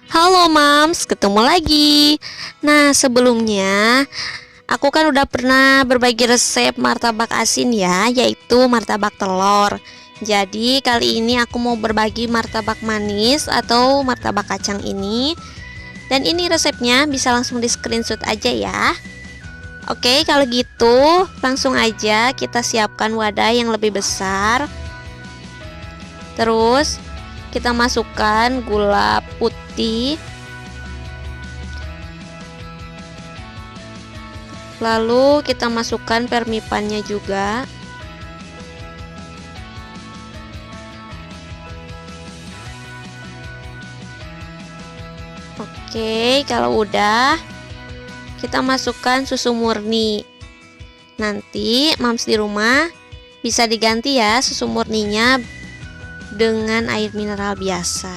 Halo Mams, ketemu lagi. Nah, sebelumnya aku kan udah pernah berbagi resep martabak asin ya, yaitu martabak telur. Jadi kali ini aku mau berbagi martabak manis atau martabak kacang ini. Dan ini resepnya bisa langsung di screenshot aja ya. Oke, kalau gitu langsung aja kita siapkan wadah yang lebih besar. Terus kita masukkan gula putih, lalu kita masukkan permipannya juga. Oke, kalau udah kita masukkan susu murni. Nanti Mams di rumah bisa diganti ya susu murninya dengan air mineral biasa.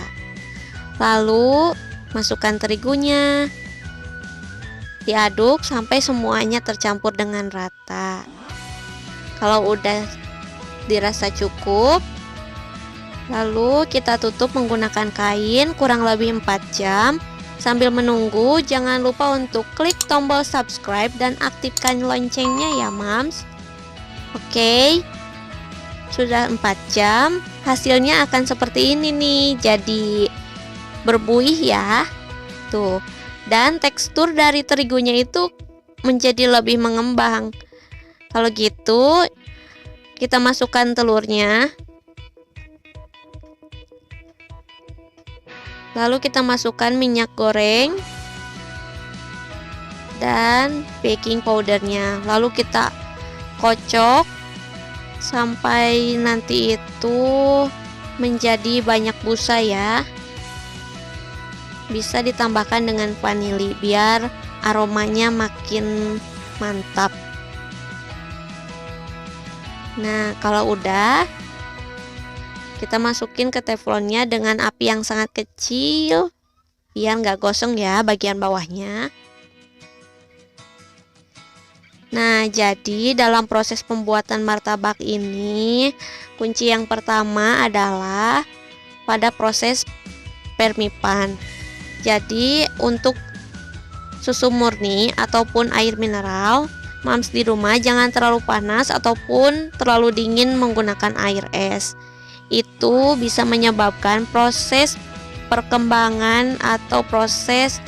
Lalu masukkan terigunya, diaduk sampai semuanya tercampur dengan rata. Kalau udah dirasa cukup, lalu kita tutup menggunakan kain kurang lebih 4 jam. Sambil menunggu, jangan lupa untuk klik tombol subscribe dan aktifkan loncengnya ya Mams. Oke, sudah 4 jam, hasilnya akan seperti ini nih. Jadi berbuih ya. Tuh. Dan tekstur dari terigunya itu menjadi lebih mengembang. Kalau gitu, kita masukkan telurnya. Lalu kita masukkan minyak goreng dan baking powdernya. Lalu kita kocok sampai nanti itu menjadi banyak busa ya. Bisa ditambahkan dengan vanili biar aromanya makin mantap. Nah, kalau udah, kita masukin ke teflonnya dengan api yang sangat kecil biar nggak gosong ya bagian bawahnya. Nah, jadi dalam proses pembuatan martabak ini, kunci yang pertama adalah pada proses permipan. Jadi untuk susu murni ataupun air mineral, Mams di rumah jangan terlalu panas ataupun terlalu dingin menggunakan air es. Itu bisa menyebabkan proses perkembangan atau proses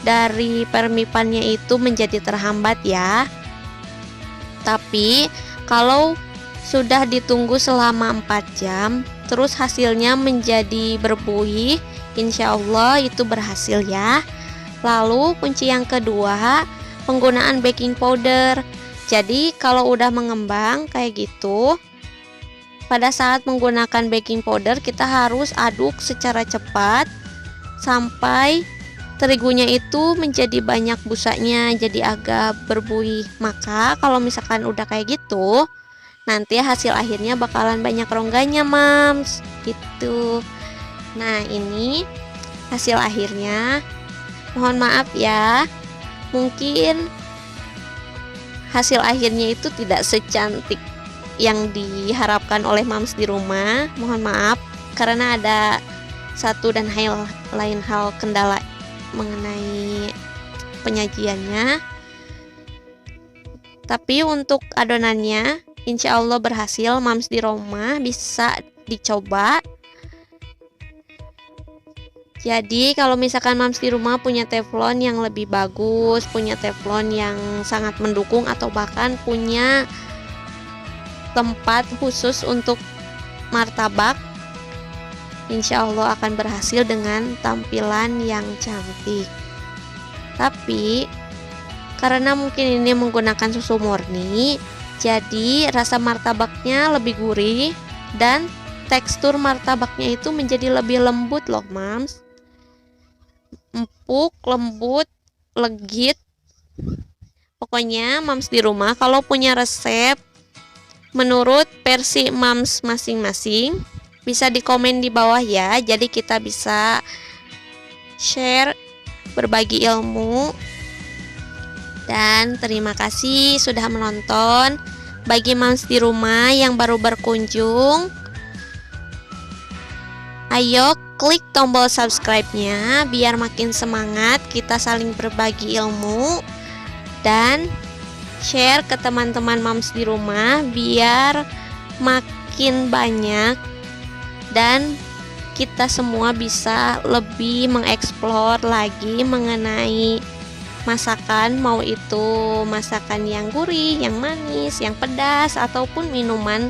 dari permipannya itu menjadi terhambat ya. Tapi kalau sudah ditunggu selama 4 jam terus hasilnya menjadi berbuih, insya Allah itu berhasil ya. Lalu kunci yang kedua, penggunaan baking powder. Jadi kalau udah mengembang kayak gitu, pada saat menggunakan baking powder kita harus aduk secara cepat sampai terigunya itu menjadi banyak busanya, jadi agak berbuih. Maka kalau misalkan udah kayak gitu, nanti hasil akhirnya bakalan banyak rongganya Mams gitu. Nah, ini hasil akhirnya. Mohon maaf ya, mungkin hasil akhirnya itu tidak secantik yang diharapkan oleh Mams di rumah. Mohon maaf karena ada satu dan lain hal kendala mengenai penyajiannya. Tapi untuk adonannya insya Allah berhasil. Mams di rumah bisa dicoba. Jadi kalau misalkan Mams di rumah punya teflon yang lebih bagus, punya teflon yang sangat mendukung, atau bahkan punya tempat khusus untuk martabak, insya Allah akan berhasil dengan tampilan yang cantik. Tapi karena mungkin ini menggunakan susu murni, jadi rasa martabaknya lebih gurih dan tekstur martabaknya itu menjadi lebih lembut loh Mams. Empuk, lembut, legit. Pokoknya Mams di rumah kalau punya resep menurut versi Mams masing-masing, bisa di komen di bawah ya. Jadi kita bisa share, berbagi ilmu. Dan terima kasih sudah menonton. Bagi Mams di rumah yang baru berkunjung, Ayo klik tombol subscribe-nya biar makin semangat kita saling berbagi ilmu, dan share ke teman-teman moms di rumah biar makin banyak dan kita semua bisa lebih mengeksplor lagi mengenai masakan, mau itu masakan yang gurih, yang manis, yang pedas, ataupun minuman.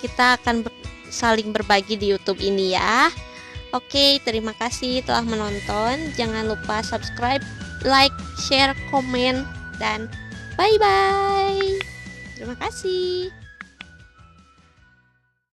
Kita akan saling berbagi di YouTube ini ya. Oke, terima kasih telah menonton. Jangan lupa subscribe, like, share, komen, dan bye-bye. Terima kasih.